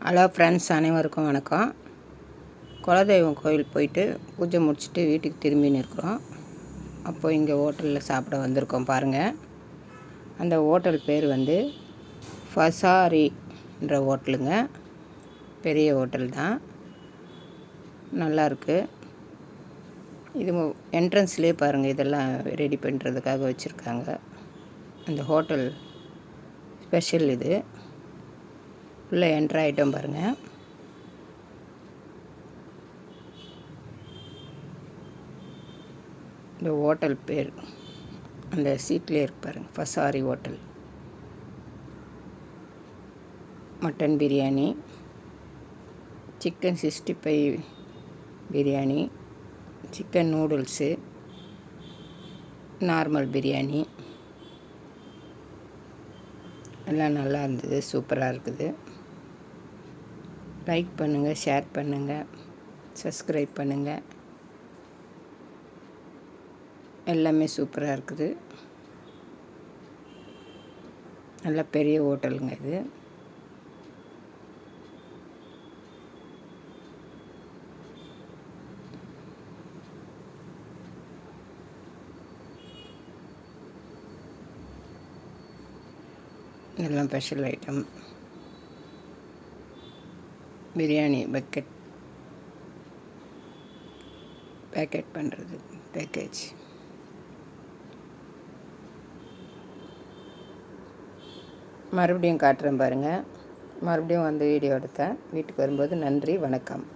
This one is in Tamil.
ஹலோ ஃப்ரெண்ட்ஸ், அனைவருக்கும் வணக்கம். குலதெய்வம் கோயில் போயிட்டு பூஜை முடிச்சுட்டு வீட்டுக்கு திரும்பின்னு இருக்கிறோம். அப்போது இங்கே ஹோட்டலில் சாப்பிட வந்திருக்கோம் பாருங்கள். அந்த ஹோட்டல் பேர் வந்து ஃபசாரின்ற ஹோட்டலுங்க. பெரிய ஹோட்டல் தான், நல்லாயிருக்கு. இது என்ட்ரன்ஸ்லேயே பாருங்கள், இதெல்லாம் ரெடி பண்ணுறதுக்காக வச்சுருக்காங்க. அந்த ஹோட்டல் ஸ்பெஷல் இது. உள்ளே என்ட்ரு ஆகிட்டோம் பாருங்கள். இந்த ஹோட்டல் பேர் அந்த சீட்லேயே இருக்கு பாருங்கள், ஃபசாரி hotel. Mutton biryani, chicken 65 biryani, chicken noodles, normal biryani எல்லாம் நல்லா இருந்தது. சூப்பராக இருக்குது. லைக் பண்ணுங்கள், ஷேர் பண்ணுங்கள், சப்ஸ்கிரைப் பண்ணுங்கள். எல்லாமே சூப்பராக இருக்குது. நல்ல பெரிய ஹோட்டலுங்க இது. எல்லாம் ஸ்பெஷல் ஐட்டம். பிரியாணி பேக்கெட் பண்ணுறது பேக்கேஜ். மறுபடியும் காட்டுறேன் பாருங்கள். மறுபடியும் வந்து வீடியோ எடுத்தேன். வீட்டுக்கு வரும்போது நன்றி, வணக்கம்.